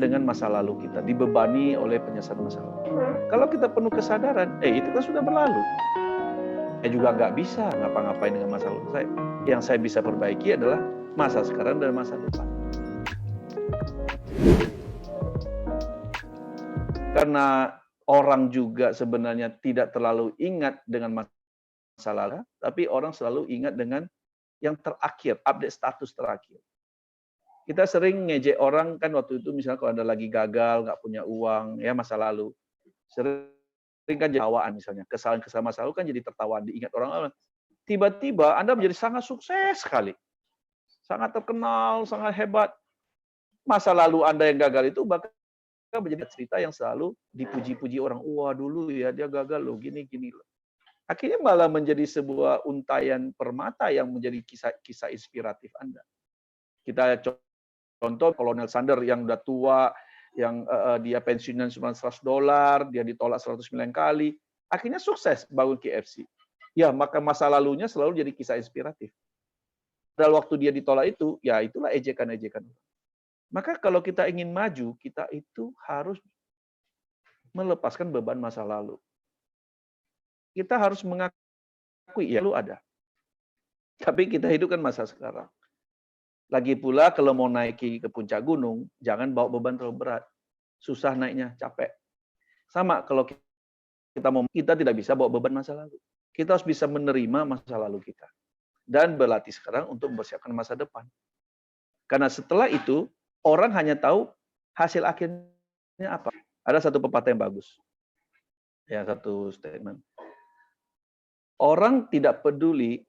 dengan masa lalu kita, dibebani oleh penyesalan masa lalu. Kalau kita penuh kesadaran, itu kan sudah berlalu. Saya juga nggak bisa ngapa-ngapain dengan masa lalu saya. Yang saya bisa perbaiki adalah masa sekarang dan masa depan. Karena orang juga sebenarnya tidak terlalu ingat dengan masa lalu, tapi orang selalu ingat dengan yang terakhir, update status terakhir. Kita sering ngejek orang kan waktu itu misalnya kalau Anda lagi gagal, nggak punya uang, ya masa lalu. Sering kan jadi tertawaan misalnya. Kesalahan-kesalahan masa lalu kan jadi tertawaan, diingat orang. Tiba-tiba Anda menjadi sangat sukses sekali. Sangat terkenal, sangat hebat. Masa lalu Anda yang gagal itu bahkan menjadi cerita yang selalu dipuji-puji orang. Wah dulu ya dia gagal loh, gini-gini loh. Akhirnya malah menjadi sebuah untayan permata yang menjadi kisah inspiratif Anda. Kita contoh Kolonel Sander yang udah tua, yang dia pensiunan cuma $100, dia ditolak 109 kali, akhirnya sukses bangun KFC. Ya, maka masa lalunya selalu jadi kisah inspiratif. Dalam waktu dia ditolak itu, ya itulah ejekan-ejekan. Maka kalau kita ingin maju, kita itu harus melepaskan beban masa lalu. Kita harus mengakui, ya lu ada. Tapi kita hidup kan masa sekarang. Lagi pula kalau mau naiki ke puncak gunung, jangan bawa beban terlalu berat. Susah naiknya, capek. Sama kalau kita tidak bisa bawa beban masa lalu. Kita harus bisa menerima masa lalu kita. Dan berlatih sekarang untuk mempersiapkan masa depan. Karena setelah itu, orang hanya tahu hasil akhirnya apa. Ada satu pepatah yang bagus. Ya, satu statement. Orang tidak peduli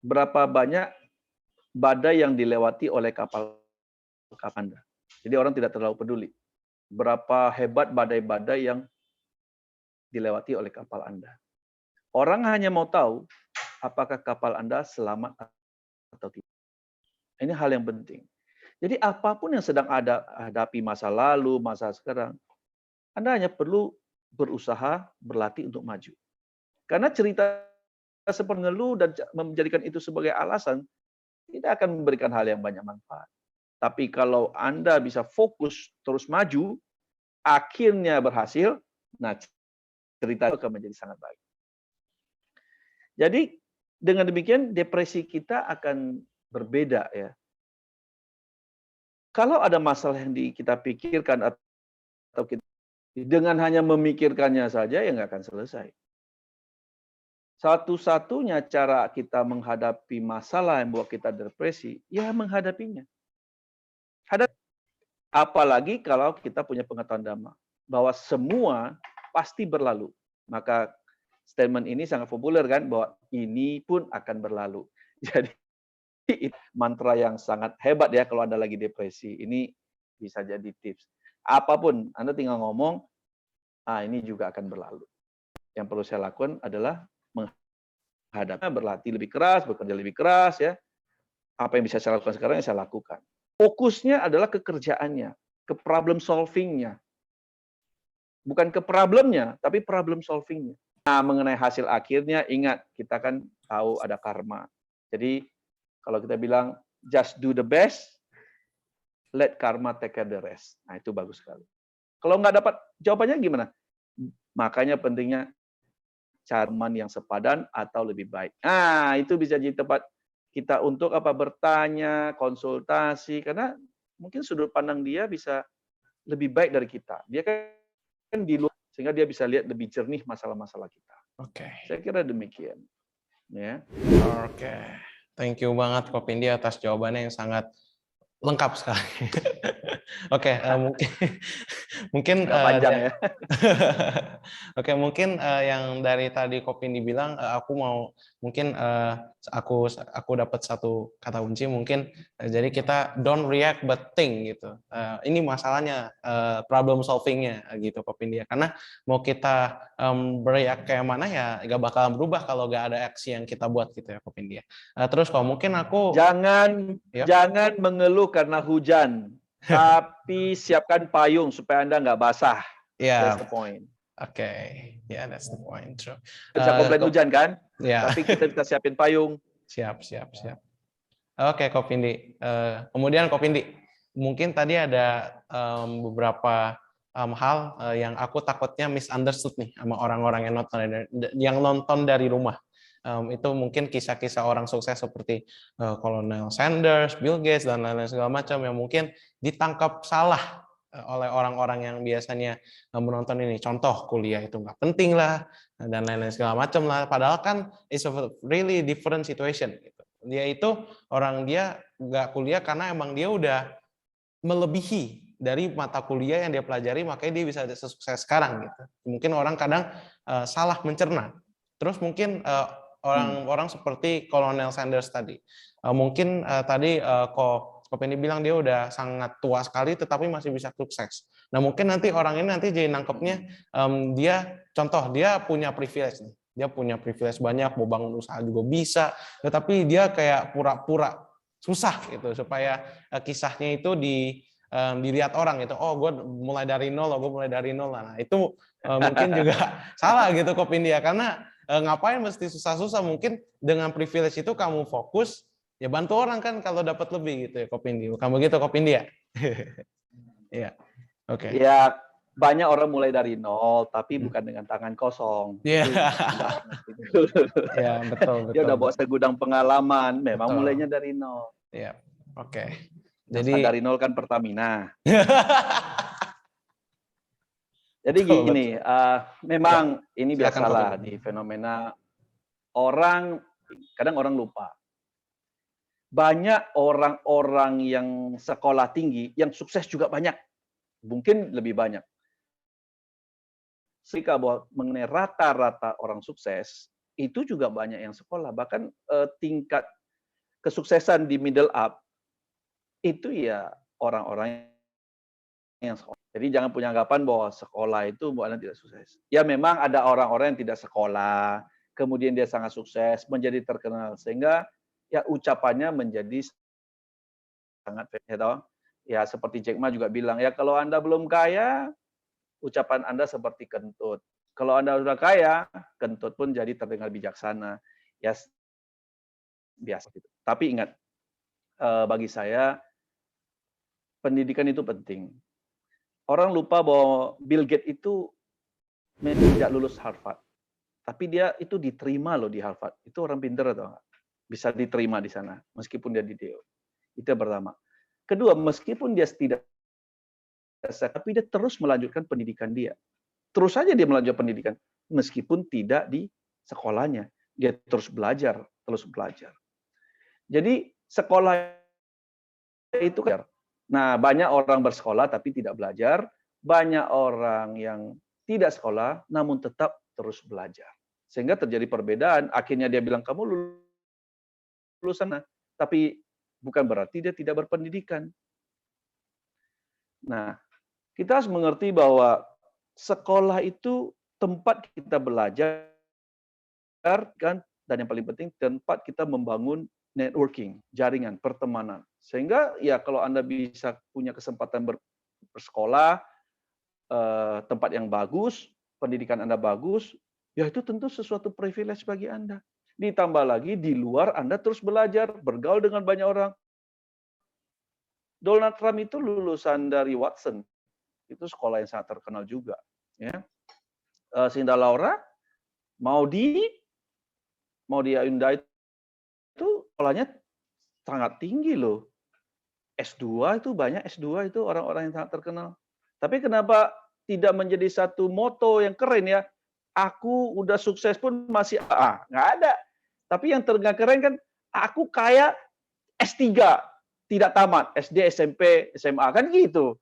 berapa banyak badai yang dilewati oleh kapal Anda. Jadi orang tidak terlalu peduli berapa hebat badai-badai yang dilewati oleh kapal Anda. Orang hanya mau tahu apakah kapal Anda selamat atau tidak. Ini hal yang penting. Jadi apapun yang sedang Anda hadapi, masa lalu, masa sekarang, Anda hanya perlu berusaha, berlatih untuk maju. Karena cerita seperti ngeluh dan menjadikan itu sebagai alasan, tidak akan memberikan hal yang banyak manfaat. Tapi kalau Anda bisa fokus terus maju, akhirnya berhasil, nah cerita itu akan menjadi sangat baik. Jadi dengan demikian depresi kita akan berbeda ya. Kalau ada masalah yang kita pikirkan atau kita dengan hanya memikirkannya saja ya nggak akan selesai. Satu-satunya cara kita menghadapi masalah yang membuat kita depresi, ya menghadapinya. Apalagi kalau kita punya pengetahuan dhamma, bahwa semua pasti berlalu. Maka statement ini sangat populer kan, bahwa ini pun akan berlalu. Jadi mantra yang sangat hebat ya kalau Anda lagi depresi. Ini bisa jadi tips. Apapun, Anda tinggal ngomong, ini juga akan berlalu. Yang perlu saya lakukan adalah menghadapi, berlatih lebih keras, bekerja lebih keras ya. Apa yang bisa saya lakukan sekarang yang saya lakukan. Fokusnya adalah ke kerjaannya, ke problem solving-nya. Bukan ke problemnya, tapi problem solving-nya. Nah, mengenai hasil akhirnya, ingat, kita kan tahu ada karma. Jadi, kalau kita bilang, just do the best, let karma take care the rest. Nah, itu bagus sekali. Kalau nggak dapat jawabannya gimana? Makanya pentingnya carman yang sepadan atau lebih baik. Nah, itu bisa jadi tempat kita untuk bertanya, konsultasi, karena mungkin sudut pandang dia bisa lebih baik dari kita. Dia kan di luar, sehingga dia bisa lihat lebih jernih masalah-masalah kita. Oke. Saya kira demikian. Ya. Oke. Thank you banget Kopindi atas jawabannya yang sangat lengkap sekali. Oke, mungkin panjang ya. Oke, mungkin yang dari tadi Kopindi bilang, aku mau mungkin aku dapat satu kata kunci mungkin, jadi kita don't react but think gitu. Ini masalahnya problem solvingnya gitu Kopindi ya. Karena mau kita bereact kayak mana ya nggak bakal berubah kalau nggak ada aksi yang kita buat gitu ya Kopindi ya. Terus kalau mungkin aku jangan mengeluh karena hujan, tapi siapkan payung supaya Anda nggak basah. Yeah. That's the point. Okay, yeah, that's the point. True. Bisa komplain hujan kan? Yeah. Tapi kita bisa siapin payung. Siap. Oke, Kopindi. Kemudian Kopindi, mungkin tadi ada beberapa hal yang aku takutnya misunderstood nih sama orang-orang yang nonton dari rumah. Itu mungkin kisah-kisah orang sukses seperti Kolonel Sanders, Bill Gates, dan lain-lain segala macam yang mungkin ditangkap salah oleh orang-orang yang biasanya menonton ini. Contoh, kuliah itu nggak penting lah, dan lain-lain segala macam lah. Padahal kan it's a really different situation. Dia nggak kuliah karena emang dia udah melebihi dari mata kuliah yang dia pelajari, makanya dia bisa sukses sekarang gitu. Mungkin orang kadang salah mencerna. Terus mungkin orang-orang seperti Kolonel Sanders tadi, mungkin tadi Kok ini bilang dia udah sangat tua sekali tetapi masih bisa sukses. Nah mungkin nanti orang ini nanti jadi nangkepnya dia punya privilege nih. Dia punya privilege banyak, mau bangun usaha juga bisa, tetapi dia kayak pura-pura susah gitu supaya kisahnya itu dilihat orang gitu. Oh, gue mulai dari nol, Nah, itu mungkin juga salah gitu Kopindia, karena ngapain mesti susah-susah? Mungkin dengan privilege itu kamu fokus, ya bantu orang kan kalau dapat lebih gitu ya Kopindia. Kamu gitu Kopindia. Iya. Oke. Ya, banyak orang mulai dari nol, tapi bukan dengan tangan kosong. Iya. Iya, betul. Dia udah bawa segudang pengalaman, memang betul. mulainya dari nol. Iya, oke. Jadi dari nol kan Pertamina. Jadi betul, gini, memang ini Silakan, biasalah di fenomena orang, kadang orang lupa. Banyak orang-orang yang sekolah tinggi, yang sukses juga banyak. Mungkin lebih banyak. Jika mengenai rata-rata orang sukses, itu juga banyak yang sekolah. Bahkan tingkat kesuksesan di middle up, itu ya orang-orang yang sekolah. Jadi jangan punya anggapan bahwa sekolah itu bukan tidak sukses. Ya memang ada orang-orang yang tidak sekolah, kemudian dia sangat sukses, menjadi terkenal. Sehingga ya ucapannya menjadi sangat ya seperti Jack Ma juga bilang, ya kalau Anda belum kaya, ucapan Anda seperti kentut. Kalau Anda sudah kaya, kentut pun jadi terdengar bijaksana. Ya biasa gitu. Tapi ingat, bagi saya pendidikan itu penting. Orang lupa bahwa Bill Gates itu tidak lulus Harvard. Tapi dia itu diterima loh di Harvard. Itu orang pintar atau enggak? Bisa diterima di sana, meskipun dia di DO. Itu yang pertama. Kedua, meskipun dia tidak, tapi dia terus melanjutkan pendidikan dia. Terus saja dia melanjutkan pendidikan, meskipun tidak di sekolahnya. Dia terus belajar, terus belajar. Jadi sekolah itu kan. Nah, banyak orang bersekolah tapi tidak belajar, banyak orang yang tidak sekolah namun tetap terus belajar. Sehingga terjadi perbedaan, akhirnya dia bilang kamu lulusan, tapi bukan berarti dia tidak berpendidikan. Nah, kita harus mengerti bahwa sekolah itu tempat kita belajar kan, dan yang paling penting tempat kita membangun networking, jaringan, pertemanan. Sehingga ya kalau Anda bisa punya kesempatan bersekolah, tempat yang bagus, pendidikan Anda bagus, ya itu tentu sesuatu privilege bagi Anda. Ditambah lagi di luar Anda terus belajar, bergaul dengan banyak orang. Donald Trump itu lulusan dari Watson, itu sekolah yang sangat terkenal juga. Ya. Cinda Laura mau di Hyundai itu sekolahnya sangat tinggi loh. S2 itu banyak, S2 itu orang-orang yang sangat terkenal. Tapi kenapa tidak menjadi satu moto yang keren ya? Aku udah sukses pun masih nggak ada. Tapi yang terdengar keren kan, aku kaya S3, tidak tamat, SD, SMP, SMA, kan gitu.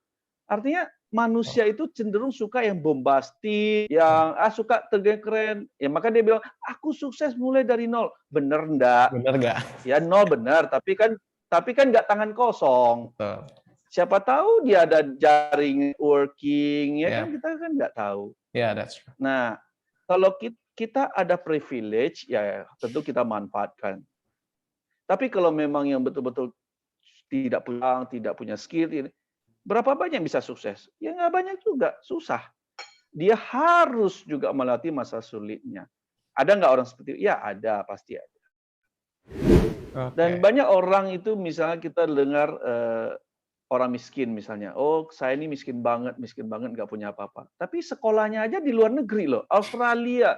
Artinya manusia itu cenderung suka yang bombastis, yang suka terdengar keren. Ya maka dia bilang, aku sukses mulai dari nol. Bener enggak? Bener nggak? Ya nol benar, tapi kan nggak tangan kosong. Betul. Siapa tahu dia ada jaring working, ya kan kita kan nggak tahu. Yeah, that's true. Nah, kalau kita ada privilege, ya tentu kita manfaatkan. Tapi kalau memang yang betul-betul tidak punya skill, berapa banyak bisa sukses? Ya nggak banyak juga, susah. Dia harus juga melatih masa sulitnya. Ada nggak orang seperti itu? Ya ada, pasti ada. Dan banyak orang itu misalnya kita dengar orang miskin misalnya. Oh, saya ini miskin banget, nggak punya apa-apa. Tapi sekolahnya aja di luar negeri loh, Australia.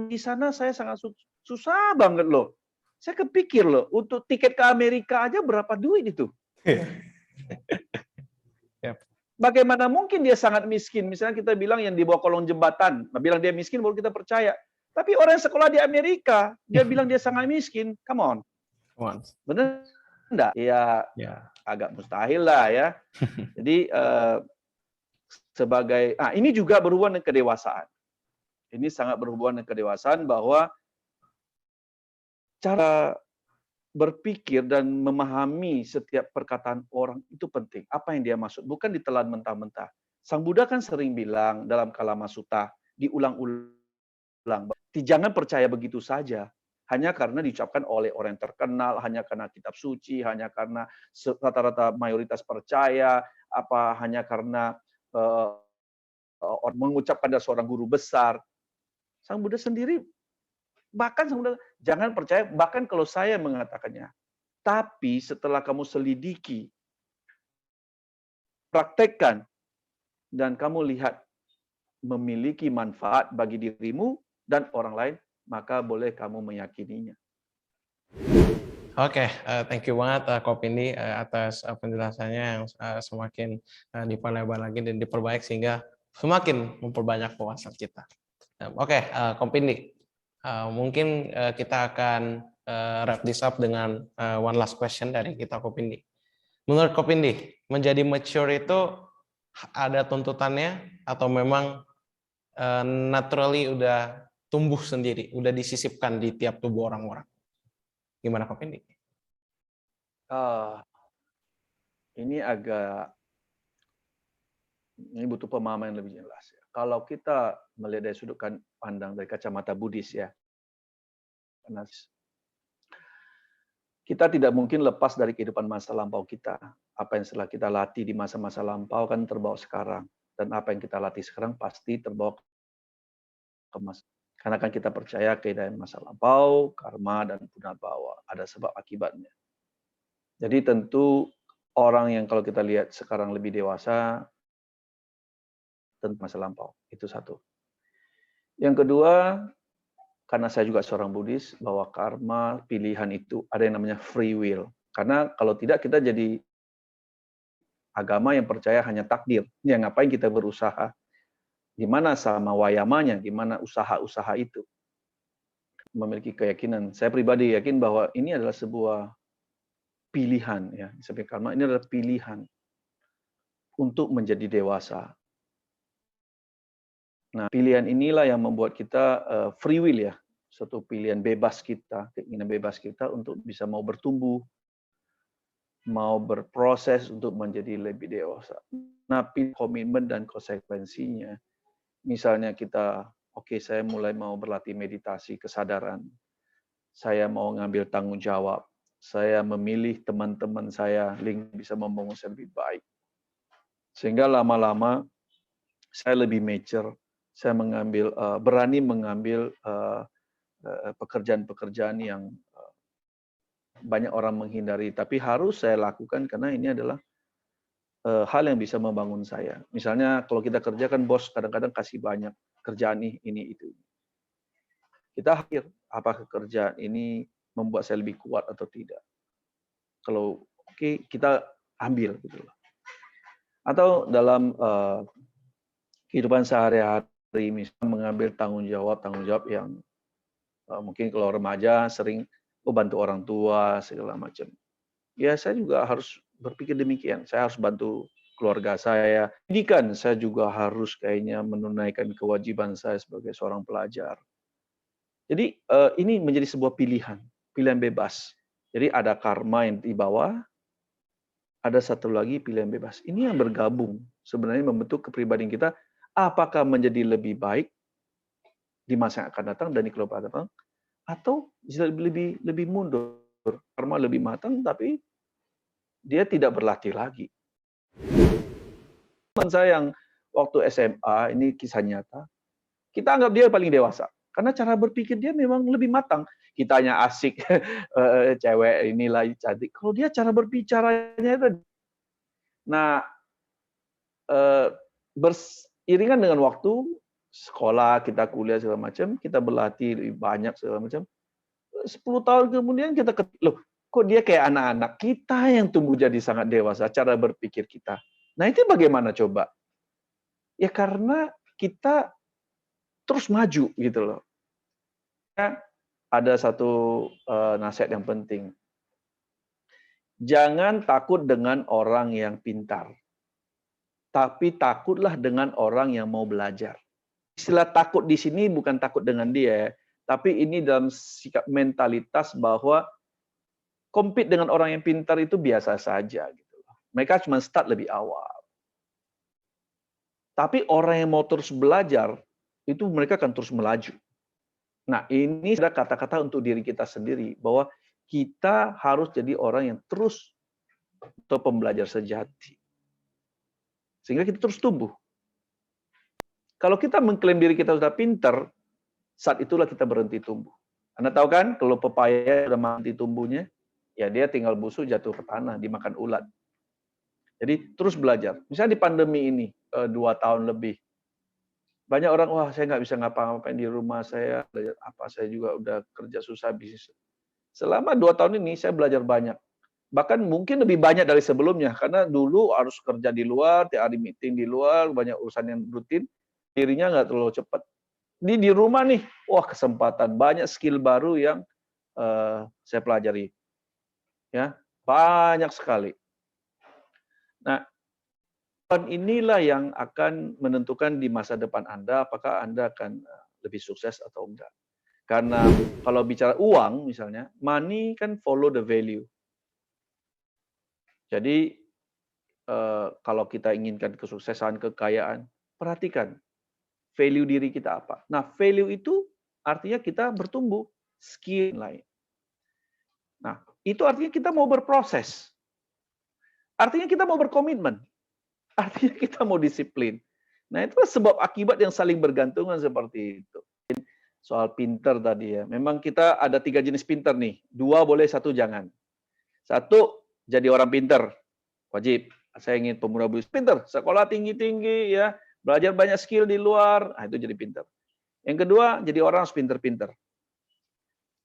Di sana saya sangat susah banget loh. Saya kepikir loh, untuk tiket ke Amerika aja berapa duit itu? Yap. Bagaimana mungkin dia sangat miskin? Misalnya kita bilang yang di bawah kolong jembatan, bilang dia miskin baru kita percaya. Tapi orang yang sekolah di Amerika, dia bilang dia sangat miskin. Come on. Benar enggak? Ya, agak mustahil lah ya. Jadi ini juga berhubungan dengan kedewasaan. Ini sangat berhubungan dengan kedewasaan bahwa cara berpikir dan memahami setiap perkataan orang itu penting. Apa yang dia maksud, bukan ditelan mentah-mentah. Sang Buddha kan sering bilang dalam Kalama Sutta, diulang-ulang, jangan percaya begitu saja. Hanya karena diucapkan oleh orang yang terkenal, hanya karena kitab suci, hanya karena rata-rata mayoritas percaya, hanya karena orang mengucapkan dari seorang guru besar. Sang Buddha sendiri, bahkan Sang Buddha, jangan percaya, bahkan kalau saya mengatakannya. Tapi setelah kamu selidiki, praktekkan, dan kamu lihat memiliki manfaat bagi dirimu dan orang lain, maka boleh kamu meyakininya. Oke, thank you banget Kopindi atas penjelasannya yang semakin diperlebar lagi dan diperbaik sehingga semakin memperbanyak wawasan kita. Oke, Kopindi, mungkin kita akan wrap this up dengan one last question dari kita, Kopindi. Menurut Kopindi, menjadi mature itu ada tuntutannya atau memang naturally udah tumbuh sendiri, udah disisipkan di tiap tubuh orang-orang? Gimana Kopindi? Ini butuh pemahaman yang lebih jelas. Kalau kita melihat dari sudut pandang dari kacamata Buddhis ya, kita tidak mungkin lepas dari kehidupan masa lampau kita. Apa yang setelah kita latih di masa-masa lampau kan terbawa sekarang. Dan apa yang kita latih sekarang pasti terbawa ke masa. Karena kan kita percaya keindahan masa lampau, karma, dan punarbawa. Ada sebab akibatnya. Jadi tentu orang yang kalau kita lihat sekarang lebih dewasa, tentu masa lampau. Itu satu. Yang kedua, karena saya juga seorang Buddhis, bahwa karma, pilihan itu ada yang namanya free will. Karena kalau tidak kita jadi agama yang percaya hanya takdir. Ya ngapain kita berusaha? Gimana sama wayamanya? Gimana usaha-usaha itu? Memiliki keyakinan. Saya pribadi yakin bahwa ini adalah sebuah pilihan ya. Sebagai karma ini adalah pilihan untuk menjadi dewasa. Nah, pilihan inilah yang membuat kita free will ya. Suatu pilihan bebas kita, keinginan bebas kita untuk bisa mau bertumbuh, mau berproses untuk menjadi lebih dewasa. Nah, komitmen dan konsekuensinya. Misalnya kita, saya mulai mau berlatih meditasi kesadaran. Saya mau ngambil tanggung jawab. Saya memilih teman-teman saya bisa membangun saya lebih baik. Sehingga lama-lama saya lebih mature. Saya berani mengambil pekerjaan-pekerjaan yang banyak orang menghindari, tapi harus saya lakukan karena ini adalah hal yang bisa membangun saya. Misalnya kalau kita kerja kan bos kadang-kadang kasih banyak kerjaan ini itu. Kita pikir apakah kerjaan ini membuat saya lebih kuat atau tidak. Kalau kita ambil gitu loh. Atau dalam kehidupan sehari-hari misalnya mengambil tanggung jawab yang mungkin kalau remaja sering bantu orang tua segala macam. Ya saya juga harus berpikir demikian. Saya harus bantu keluarga saya. Pendidikan saya juga harus kayaknya menunaikan kewajiban saya sebagai seorang pelajar. Jadi ini menjadi sebuah pilihan bebas. Jadi ada karma yang di bawah, ada satu lagi pilihan bebas. Ini yang bergabung sebenarnya membentuk kepribadian kita. Apakah menjadi lebih baik di masa yang akan datang dan di kehidupan datang, atau lebih mundur, karma lebih matang tapi dia tidak berlatih lagi. Teman saya yang waktu SMA, ini kisah nyata, kita anggap dia paling dewasa. Karena cara berpikir dia memang lebih matang. Kitanya asik, cewek inilah cantik. Kalau dia cara berbicaranya itu, Nah, beriringan dengan waktu, sekolah, kita kuliah segala macam, kita berlatih lebih banyak segala macam. 10 tahun kemudian kita loh, kok dia kayak anak-anak, kita yang tumbuh jadi sangat dewasa, cara berpikir kita. Nah, itu bagaimana coba? Ya karena kita terus maju gitu loh. Ada satu nasihat yang penting. Jangan takut dengan orang yang pintar, tapi takutlah dengan orang yang mau belajar. Istilah takut di sini bukan takut dengan dia, tapi ini dalam sikap mentalitas bahwa compete dengan orang yang pintar itu biasa saja gitu. Mereka cuma start lebih awal. Tapi orang yang mau terus belajar itu mereka akan terus melaju. Nah, ini ada kata-kata untuk diri kita sendiri bahwa kita harus jadi orang yang terus atau pembelajar sejati. Sehingga kita terus tumbuh. Kalau kita mengklaim diri kita sudah pintar, saat itulah kita berhenti tumbuh. Anda tahu kan, kalau pepaya sudah mati tumbuhnya, ya dia tinggal busuk jatuh ke tanah, dimakan ulat. Jadi terus belajar. Misalnya di pandemi ini, 2 tahun lebih, banyak orang, wah saya nggak bisa ngapa-ngapain di rumah saya, saya juga udah kerja susah bisnis. Selama 2 tahun ini saya belajar banyak. Bahkan mungkin lebih banyak dari sebelumnya, karena dulu harus kerja di luar, tiap hari meeting di luar, banyak urusan yang rutin, dirinya nggak terlalu cepat. Di rumah nih, wah kesempatan, banyak skill baru yang saya pelajari. Ya, banyak sekali. Nah, inilah yang akan menentukan di masa depan Anda, apakah Anda akan lebih sukses atau enggak. Karena kalau bicara uang misalnya, money kan follow the value. Jadi kalau kita inginkan kesuksesan, kekayaan, perhatikan value diri kita apa. Nah, value itu artinya kita bertumbuh, skill lain. Nah, itu artinya kita mau berproses. Artinya kita mau berkomitmen. Artinya kita mau disiplin. Nah, itu sebab akibat yang saling bergantungan seperti itu. Soal pinter tadi ya. Memang kita ada 3 jenis pinter nih. 2 boleh, 1 jangan. 1, jadi orang pinter. Wajib. Saya ingin pemuda budi pinter. Sekolah tinggi-tinggi ya. Belajar banyak skill di luar. Nah, itu jadi pinter. Yang kedua, jadi orang harus pinter-pinter.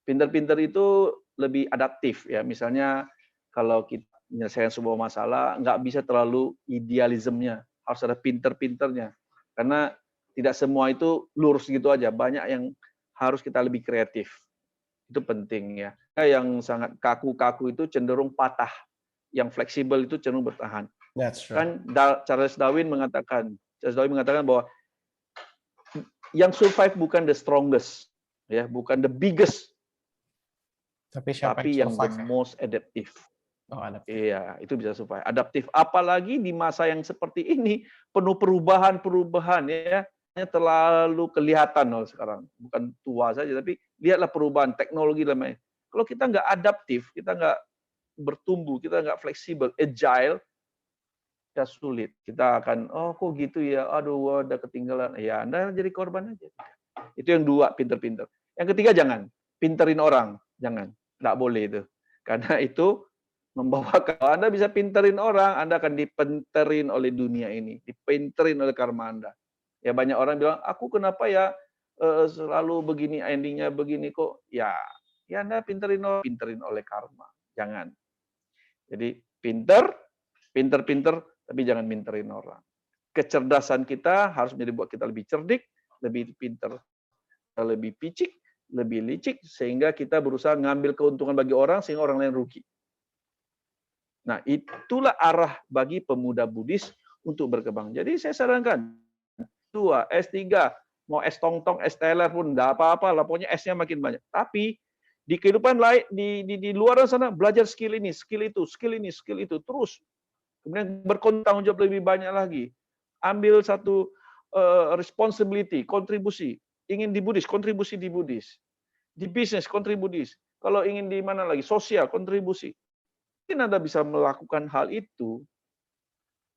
Pinter-pinter itu lebih adaptif ya. Misalnya kalau kita menyelesaikan sebuah masalah, nggak bisa terlalu idealismenya, harus ada pinter-pinternya. Karena tidak semua itu lurus gitu aja, banyak yang harus kita lebih kreatif. Itu penting ya. Yang sangat kaku-kaku itu cenderung patah, yang fleksibel itu cenderung bertahan. That's right. Kan Charles Darwin mengatakan bahwa yang survive bukan the strongest, ya, bukan the biggest, tapi yang the most adaptive. Oh, adaptif. Iya, itu bisa survive. Adaptif. Apalagi di masa yang seperti ini, penuh perubahan-perubahan ya. Terlalu kelihatan loh sekarang. Bukan tua saja, tapi lihatlah perubahan teknologi dan lain-lain. Kalau kita nggak adaptif, kita nggak bertumbuh, kita nggak fleksibel, agile, ya sulit. Kita akan, oh kok gitu ya, aduh udah ketinggalan. Ya Anda jadi korban aja. Itu yang 2, pinter-pinter. Yang ketiga jangan, pinterin orang. Jangan, nggak boleh itu. Karena itu membawa, kalau Anda bisa pinterin orang, Anda akan dipenterin oleh dunia ini, dipinterin oleh karma Anda. Ya banyak orang bilang, aku kenapa ya selalu begini, endingnya begini kok. Ya Anda pinterin oleh karma. Jangan. Jadi pinter-pinter, tapi jangan pinterin orang. Kecerdasan kita harus menjadi buat kita lebih cerdik, lebih pinter, lebih picik, lebih licik, sehingga kita berusaha ngambil keuntungan bagi orang, sehingga orang lain rugi. Nah, itulah arah bagi pemuda Buddhis untuk berkembang. Jadi saya sarankan, 2, S3, mau S tong-tong, S teler pun enggak apa-apa lah, pokoknya S-nya makin banyak. Tapi di kehidupan lain, di luar sana, belajar skill ini, skill itu, skill ini, skill itu, terus. Kemudian bertanggung jawab lebih banyak lagi. Ambil satu responsibility, kontribusi. Ingin di Buddhis, kontribusi di Buddhis. Di bisnis, kontribusi. Kalau ingin di mana lagi, sosial, kontribusi. Mungkin Anda bisa melakukan hal itu,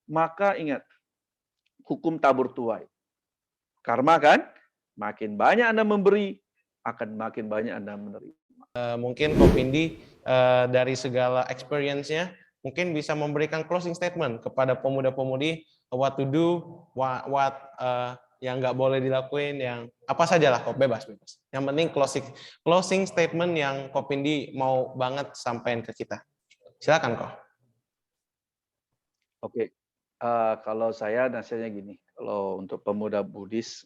maka ingat, hukum tabur tuai. Karma kan, makin banyak Anda memberi, akan makin banyak Anda menerima. Mungkin Ko Pindi dari segala experience-nya, mungkin bisa memberikan closing statement kepada pemuda-pemudi what to do, what yang nggak boleh dilakuin, yang apa saja lah kok, bebas. Yang penting closing statement yang Kopindi mau banget sampaikan ke kita. Silakan kok. Oke, kalau saya nasihatnya gini, kalau untuk pemuda Buddhis,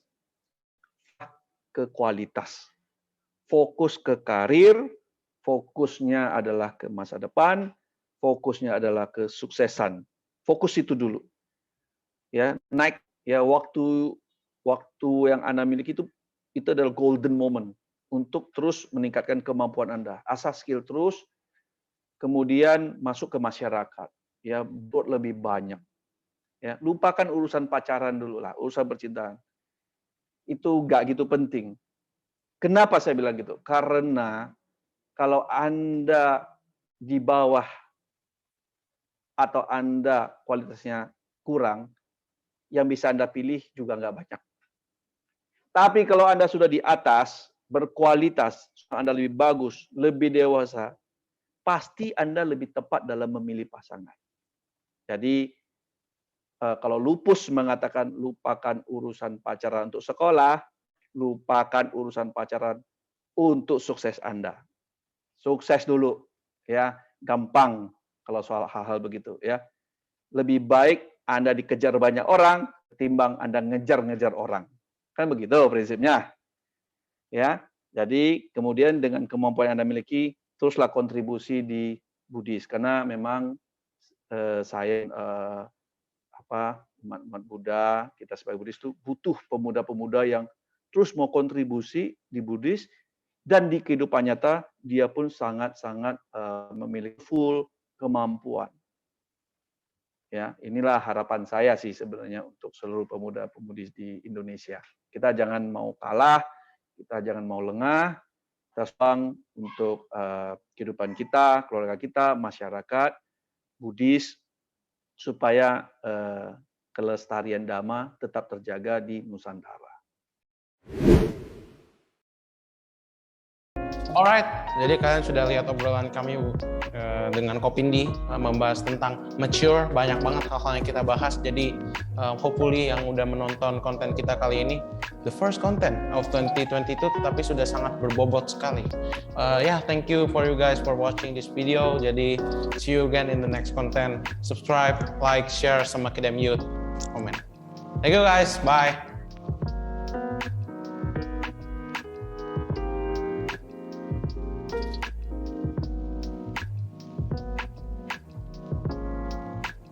ke kualitas, fokus ke karir, fokusnya adalah ke masa depan, fokusnya adalah kesuksesan. Fokus itu dulu. Ya, naik ya waktu yang Anda miliki itu adalah golden moment untuk terus meningkatkan kemampuan Anda. Asah skill terus, kemudian masuk ke masyarakat. Ya, buat lebih banyak. Ya, lupakan urusan pacaran dulu lah, urusan percintaan. Itu nggak gitu penting. Kenapa saya bilang gitu? Karena kalau Anda di bawah atau Anda kualitasnya kurang, yang bisa Anda pilih juga nggak banyak. Tapi kalau Anda sudah di atas, berkualitas, Anda lebih bagus, lebih dewasa, pasti Anda lebih tepat dalam memilih pasangan. Jadi, kalau Lupus mengatakan lupakan urusan pacaran untuk sekolah, lupakan urusan pacaran untuk sukses Anda. Sukses dulu, ya, gampang kalau soal hal-hal begitu, ya. Lebih baik Anda dikejar banyak orang ketimbang Anda ngejar-ngejar orang. Kan begitu prinsipnya. Ya. Jadi kemudian dengan kemampuan yang Anda miliki, teruslah kontribusi di Buddhis karena memang saya umat Buddha, kita sebagai Buddhis itu butuh pemuda-pemuda yang terus mau kontribusi di Buddhis dan di kehidupan nyata dia pun sangat-sangat memiliki full kemampuan. Ya, inilah harapan saya sih sebenarnya untuk seluruh pemuda-pemudi di Indonesia. Kita jangan mau kalah, kita jangan mau lengah, kita semangat untuk kehidupan kita, keluarga kita, masyarakat, Buddhis, supaya kelestarian Dhamma tetap terjaga di Nusantara. Alright, jadi kalian sudah lihat obrolan kami dengan Kopindi membahas tentang mature, banyak banget hal-hal yang kita bahas. Jadi hopefully yang udah menonton konten kita kali ini, the first content of 2022, tetapi sudah sangat berbobot sekali. Thank you for you guys for watching this video. Jadi see you again in the next content. Subscribe, like, share sama Kidem Youth, comment. Thank you guys, bye.